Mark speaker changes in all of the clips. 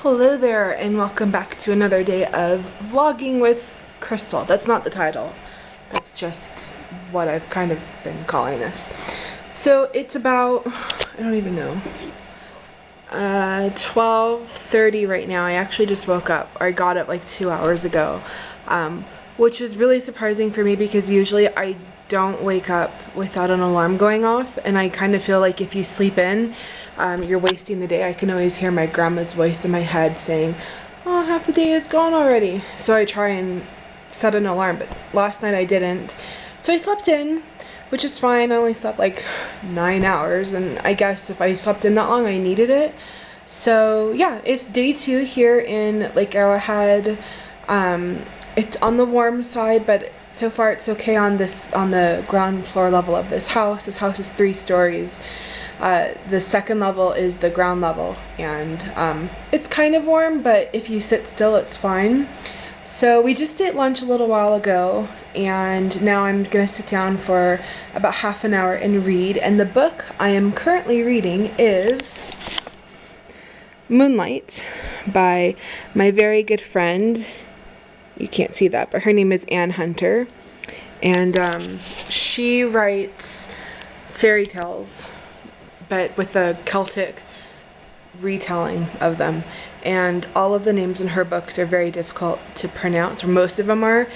Speaker 1: Hello there and welcome back to another day of vlogging with Crystal. That's not the title. That's just what I've kind of been calling this. So it's about, I don't even know, 12:30 right now. I actually just woke up, or I got up like 2 hours ago, which was really surprising for me because usually I don't wake up without an alarm going off, and I kind of feel like if you sleep in, you're wasting the day. I can always hear my grandma's voice in my head saying, oh, half the day is gone already. So I try and set an alarm, but last night I didn't. So I slept in, which is fine. I only slept like 9 hours, and I guess if I slept in that long, I needed it. So yeah, it's day 2 here in Lake Arrowhead. It's on the warm side, but so far it's okay on the ground floor level of this house. This house is 3 stories. The second level is the ground level, and it's kind of warm, but if you sit still, it's fine. So we just ate lunch a little while ago, and now I'm gonna sit down for about half an hour and read. And the book I am currently reading is Moonlight by my very good friend. You can't see that, but her name is Anne Hunter, and she writes fairy tales, but with a Celtic retelling of them. And all of the names in her books are very difficult to pronounce, or most of them are,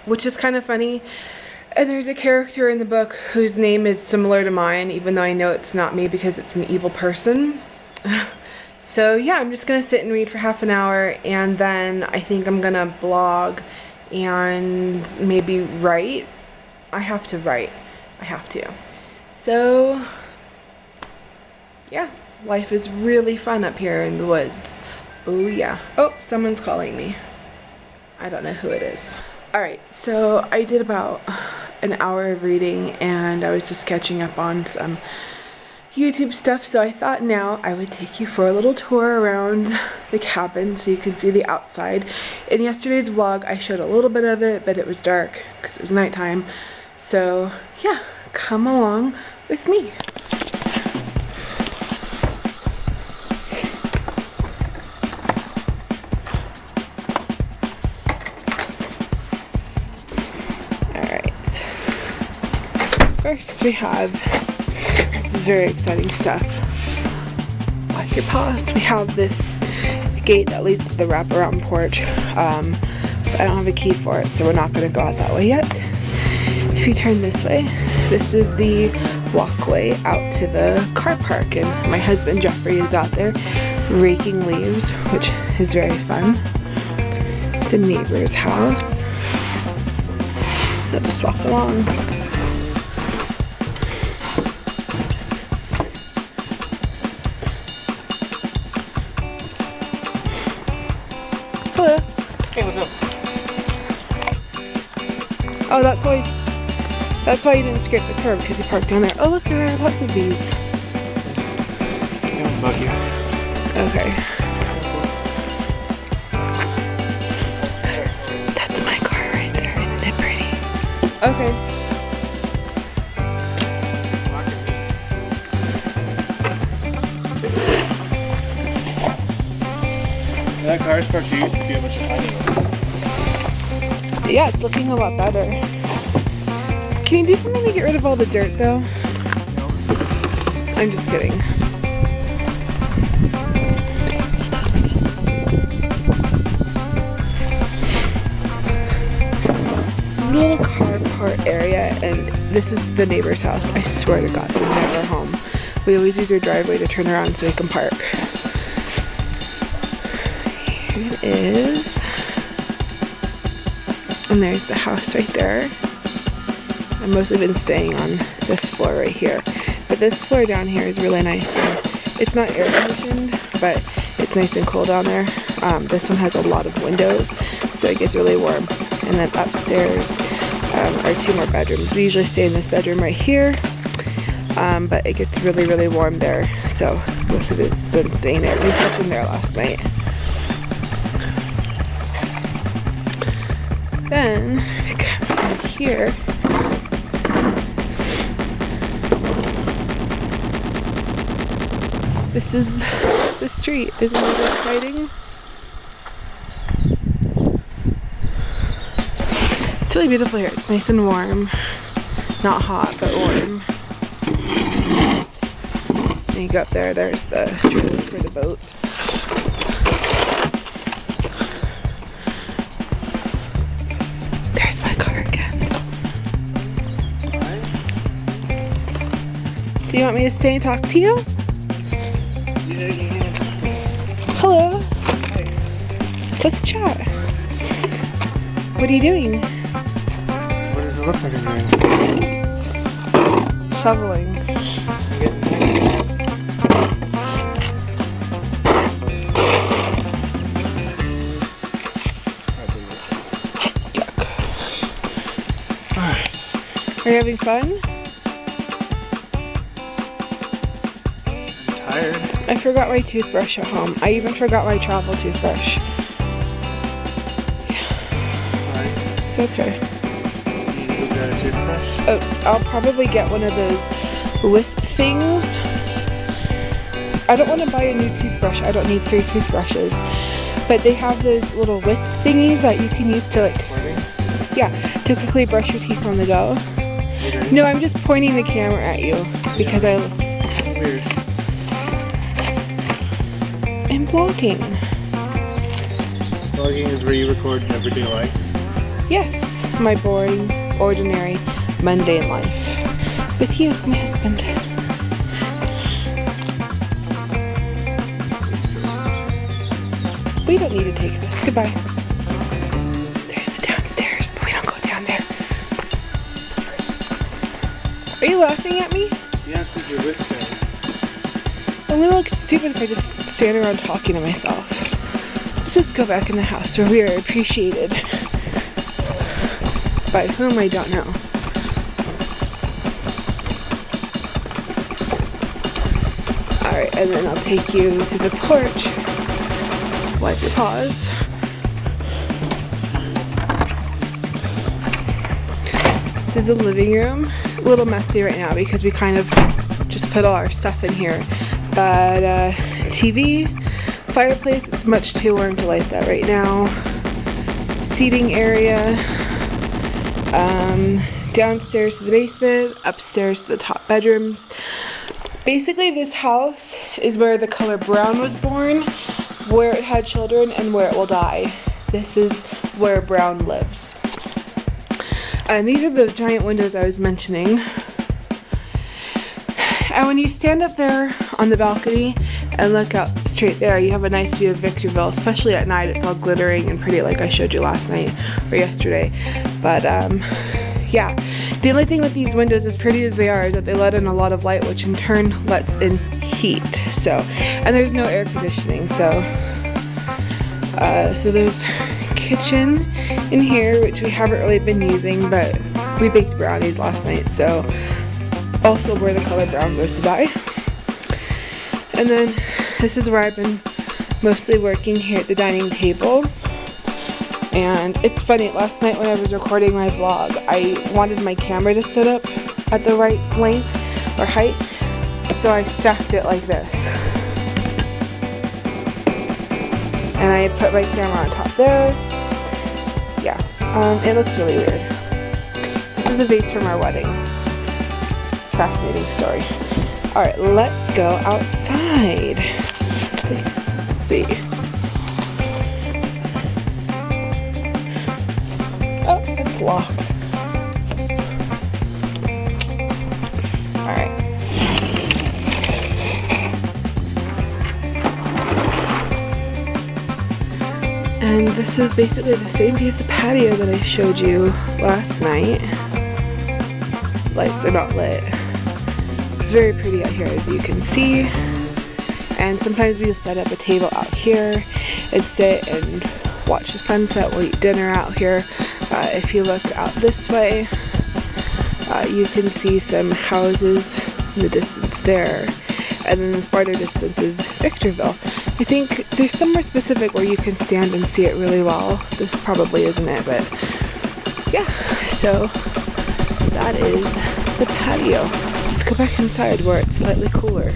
Speaker 1: which is kind of funny. And there's a character in the book whose name is similar to mine, even though I know it's not me because it's an evil person. So yeah, I'm just gonna sit and read for half an hour, and then I think I'm gonna blog and maybe write. I have to write. I have to. So yeah, life is really fun up here in the woods. Oh yeah. Oh, someone's calling me. I don't know who it is. Alright, so I did about an hour of reading, and I was just catching up on some YouTube stuff, so I thought now I would take you for a little tour around the cabin so you can see the outside. In yesterday's vlog I showed a little bit of it, but it was dark because it was nighttime. So yeah, come along with me. Alright, first we have, this is very exciting stuff. Watch your paws. We have this gate that leads to the wraparound porch. But I don't have a key for it, so we're not going to go out that way yet. If you turn this way, this is the walkway out to the car park, and my husband Jeffrey is out there raking leaves, which is very fun. It's a neighbor's house. I'll just walk along. Hello.
Speaker 2: Hey, what's up?
Speaker 1: Oh, that's why you didn't scrape the curb, because you parked down there. Oh, look, there are lots of these.
Speaker 2: I'm gonna bug you.
Speaker 1: Okay. That's my car right there. Isn't it pretty? Okay.
Speaker 2: That car's parked here used to be a bunch of honey.
Speaker 1: Yeah, it's looking a lot better. Can you do something to get rid of all the dirt, though?
Speaker 2: No.
Speaker 1: I'm just kidding. This is a little carport area, and this is the neighbor's house. I swear to God, they're never home. We always use their driveway to turn around so we can park. Here it is. And there's the house right there. I've mostly been staying on this floor right here. But this floor down here is really nice. It's not air conditioned, but it's nice and cool down there. This one has a lot of windows, so it gets really warm. And then upstairs are 2 more bedrooms. We usually stay in this bedroom right here, but it gets really, really warm there. So most of it's been staying there. We slept in there last night. Then come in here. This is the street. Isn't that exciting? It's really beautiful here. It's nice and warm. Not hot, but warm. And you go up there, there's the trailer for the boat. There's my car again. Do you want me to stay and talk to you? Hello.
Speaker 2: Hi.
Speaker 1: Let's chat. What are you doing?
Speaker 2: What does it look like I'm doing?
Speaker 1: Shoveling. Are you having fun?
Speaker 2: I'm tired.
Speaker 1: I forgot my toothbrush at home. I even forgot my travel toothbrush.
Speaker 2: Sorry.
Speaker 1: It's okay.
Speaker 2: You need to go get a toothbrush?
Speaker 1: Oh, I'll probably get one of those wisp things. I don't want to buy a new toothbrush. I don't need 3 toothbrushes. But they have those little wisp thingies that you can use to to quickly brush your teeth on the go. No, I'm just pointing the camera at you because
Speaker 2: Weird.
Speaker 1: I'm vlogging.
Speaker 2: Vlogging is where you record everyday life.
Speaker 1: Yes, my boring, ordinary, mundane life. With you, my husband. We don't need to take this. Goodbye. There's the downstairs, but we don't go down there. Are you laughing at me?
Speaker 2: Yeah, because you're whispering.
Speaker 1: I'm gonna look stupid if I just stand around talking to myself. Let's just go back in the house where we are appreciated. By whom, I don't know. Alright, and then I'll take you to the porch. Wipe your paws. This is the living room. A little messy right now because we kind of just put all our stuff in here. But TV, fireplace, it's much too warm to light that right now. Seating area. Downstairs to the basement, upstairs to the top bedrooms. Basically, this house is where the color brown was born, where it had children, and where it will die. This is where brown lives. And these are the giant windows I was mentioning. And when you stand up there on the balcony and look out straight there, you have a nice view of Victorville, especially at night. It's all glittering and pretty like I showed you last night or yesterday. But yeah, the only thing with these windows, as pretty as they are, is that they let in a lot of light, which in turn lets in heat. So, and there's no air conditioning, so there's kitchen in here, which we haven't really been using, but we baked brownies last night, so also where the color brown goes to die. And then this is where I've been mostly working, here at the dining table. And it's funny, last night when I was recording my vlog, I wanted my camera to sit up at the right length or height, so I stacked it like this. And I put my camera on top there. Yeah, it looks really weird. This is the vase from our wedding. Fascinating story. Alright, let's go outside. Let's see. Oh, it's locked. Alright. And this is basically the same piece of patio that I showed you last night. Lights are not lit. It's very pretty out here, as you can see. And sometimes we just set up a table out here and sit and watch the sunset. We'll eat dinner out here. If you look out this way, you can see some houses in the distance there. And then the farther distance is Victorville. I think there's somewhere specific where you can stand and see it really well. This probably isn't it, but yeah. So that is the patio. Let's go back inside where it's slightly cooler.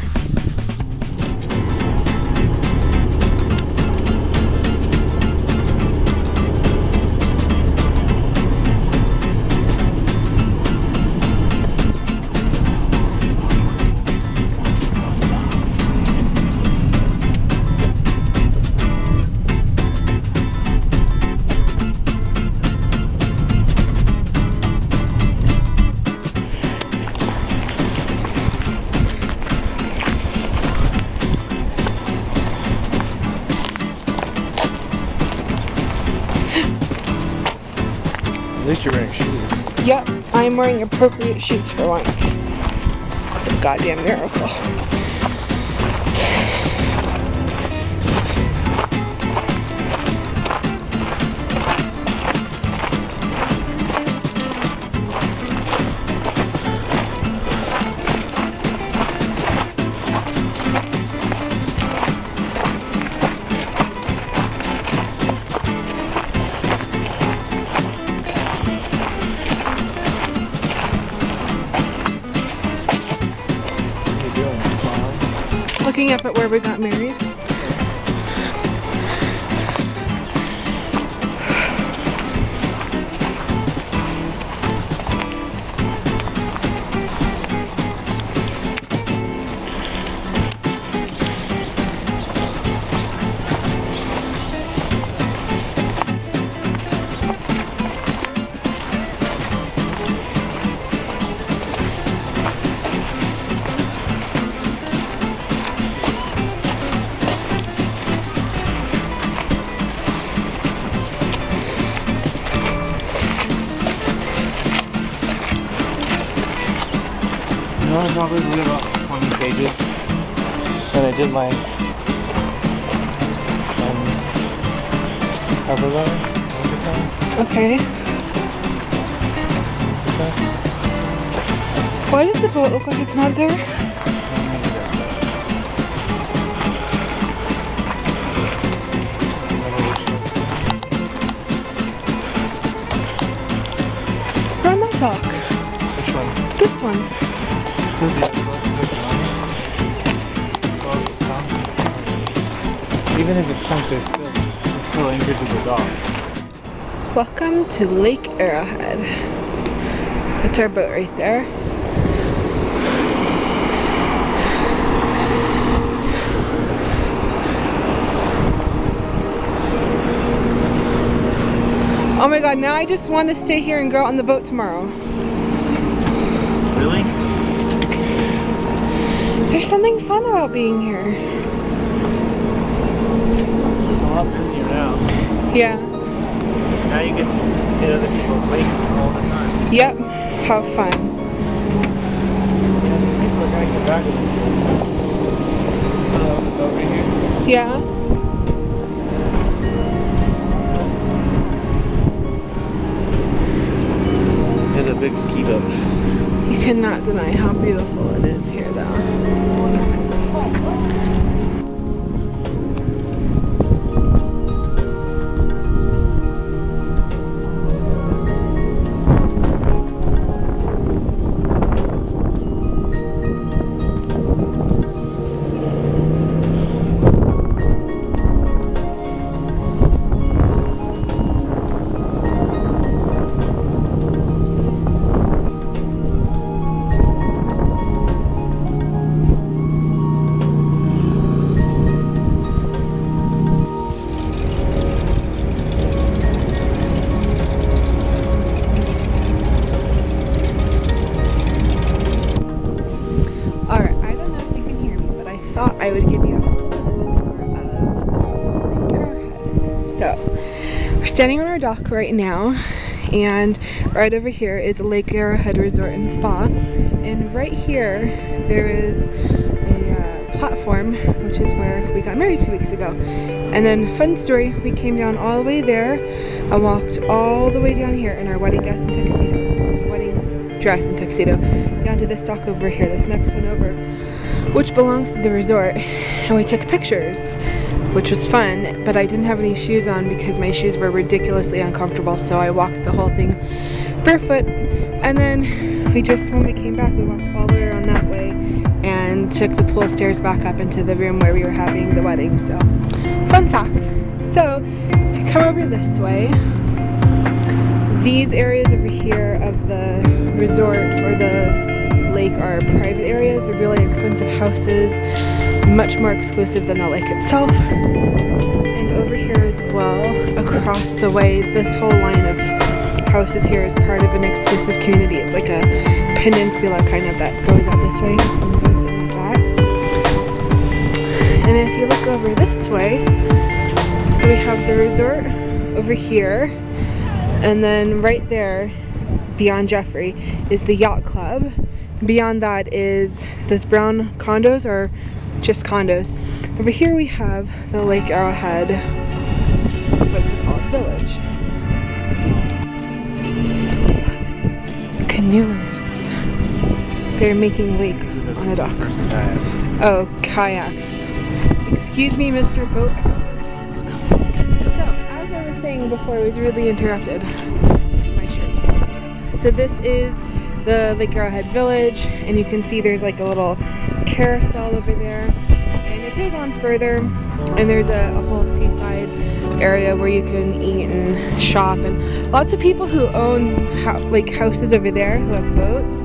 Speaker 2: least you're wearing shoes.
Speaker 1: Yep, I'm wearing appropriate shoes for once. It's a goddamn miracle. Looking up at where we got married.
Speaker 2: I was probably read about 20 pages. Then I did my cover letter.
Speaker 1: Okay. Why does the boat look like it's not there? We're on that dock.
Speaker 2: Which one?
Speaker 1: This one.
Speaker 2: Even if it's sunk, it's still anchored to the dock.
Speaker 1: Welcome to Lake Arrowhead. That's our boat right there. Oh my god, now I just want to stay here and go out on the boat tomorrow.
Speaker 2: Really?
Speaker 1: There's something fun about being here.
Speaker 2: It's a lot busier now.
Speaker 1: Yeah.
Speaker 2: Now you get to hit other people's lakes all the time.
Speaker 1: Yep. Have fun.
Speaker 2: Yeah, these people are gonna get back over here.
Speaker 1: Yeah.
Speaker 2: There's a big ski boat.
Speaker 1: You cannot deny how beautiful it is here though. I would give you a tour of Lake Arrowhead. So, we're standing on our dock right now, and right over here is Lake Arrowhead Resort and Spa, and right here there is a platform, which is where we got married 2 weeks ago. And then, fun story, we came down all the way there and walked all the way down here in our wedding dress and tuxedo down to this dock over here, this next one over, which belongs to the resort, and we took pictures, which was fun, but I didn't have any shoes on because my shoes were ridiculously uncomfortable, so I walked the whole thing barefoot. And then when we came back, we walked all the way around that way and took the pool stairs back up into the room where we were having the wedding. So, fun fact. So, if you come over this way, these areas over here of the resort or the lake are private areas. They're really expensive houses, much more exclusive than the lake itself. And over here as well, across the way, this whole line of houses here is part of an exclusive community. It's like a peninsula kind of that goes out this way and goes in like that. And if you look over this way, so we have the resort over here. And then right there, beyond Jeffrey, is the yacht club. Beyond that is those brown condos, or just condos. Over here we have the Lake Arrowhead, what's it called, village. Look, canoers. They're making lake on a dock. Oh, kayaks. Excuse me, Mr. Boat. So, as I was saying before, I was really interrupted. My shirt's falling. So this is the Lake Arrowhead village, and you can see there's like a little carousel over there. And it goes on further, and there's a whole seaside area where you can eat and shop. And lots of people who own like houses over there who have boats,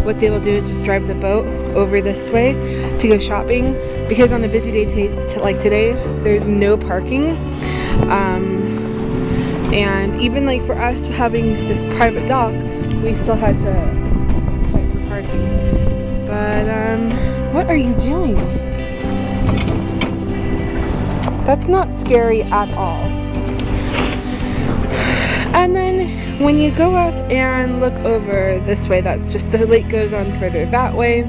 Speaker 1: what they will do is just drive the boat over this way to go shopping, because on a busy day like today, there's no parking. And even like for us having this private dock, we still had to fight for parking. But what are you doing? That's not scary at all. And then when you go up and look over this way, that's just the lake goes on further that way.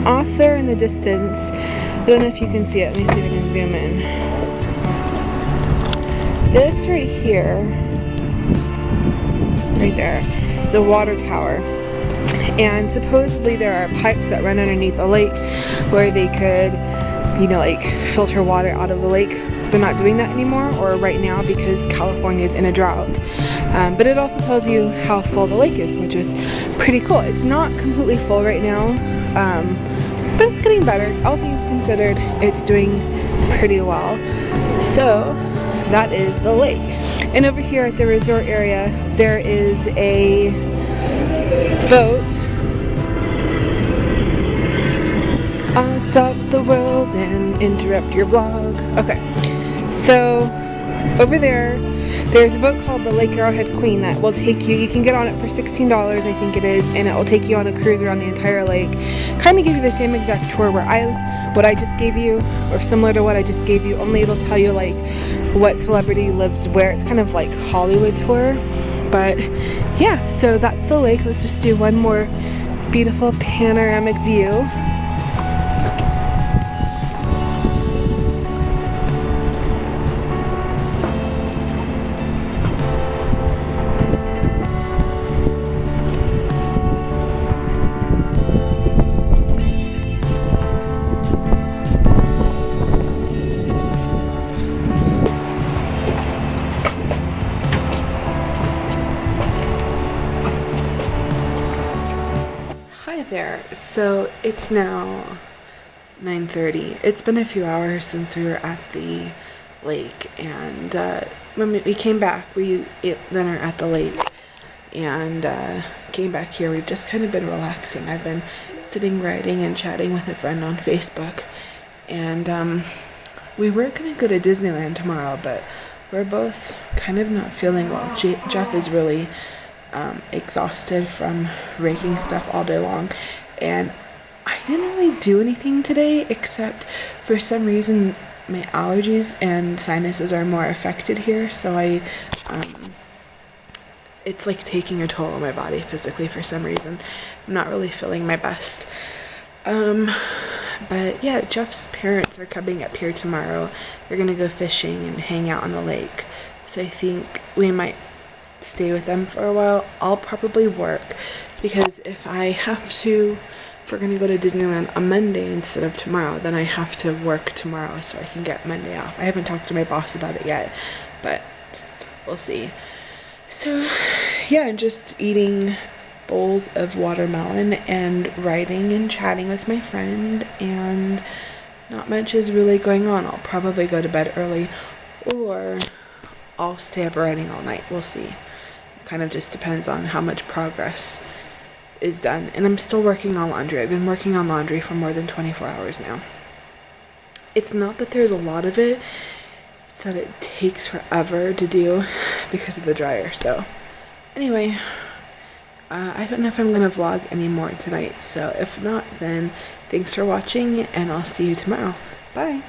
Speaker 1: Off there in the distance, I don't know if you can see it. Let me see if I can zoom in. This right here, right there, is a water tower. And supposedly there are pipes that run underneath the lake where they could, you know, like filter water out of the lake. They're not doing that anymore, or right now, because California is in a drought. But it also tells you how full the lake is, which is pretty cool. It's not completely full right now, but it's getting better. All things considered, it's doing pretty well. So that is the lake. And over here at the resort area, there is a boat. I'll stop the world and interrupt your vlog. Okay, so over there, there's a boat called the Lake Arrowhead Queen that will take you. You can get on it for $16, I think it is, and it will take you on a cruise around the entire lake. Kind of give you the same exact tour what I just gave you, or similar to what I just gave you, only it'll tell you like what celebrity lives where. It's kind of like Hollywood tour. But yeah, so that's the lake. Let's just do one more beautiful panoramic view. There. So it's now 9:30. It's been a few hours since we were at the lake, and when we came back, we ate dinner at the lake and came back here. We've just kind of been relaxing. I've been sitting writing and chatting with a friend on Facebook, and we were gonna go to Disneyland tomorrow, but we're both kind of not feeling well. Jeff is really exhausted from raking stuff all day long, and I didn't really do anything today, except for some reason my allergies and sinuses are more affected here, so it's like taking a toll on my body physically for some reason. I'm not really feeling my best. But yeah, Jeff's parents are coming up here tomorrow. They're gonna go fishing and hang out on the lake, so I think we might stay with them for a while. I'll probably work, because if we're gonna go to Disneyland on Monday instead of tomorrow, then I have to work tomorrow so I can get Monday off. I haven't talked to my boss about it yet, but we'll see. So yeah, just eating bowls of watermelon and writing and chatting with my friend, and not much is really going on. I'll probably go to bed early, or I'll stay up writing all night. We'll see. Kind of just depends on how much progress is done. And I'm still working on laundry. I've been working on laundry for more than 24 hours now. It's not that there's a lot of it, it's that it takes forever to do because of the dryer. So anyway, I don't know if I'm gonna vlog anymore tonight, so if not, then thanks for watching, and I'll see you tomorrow. Bye.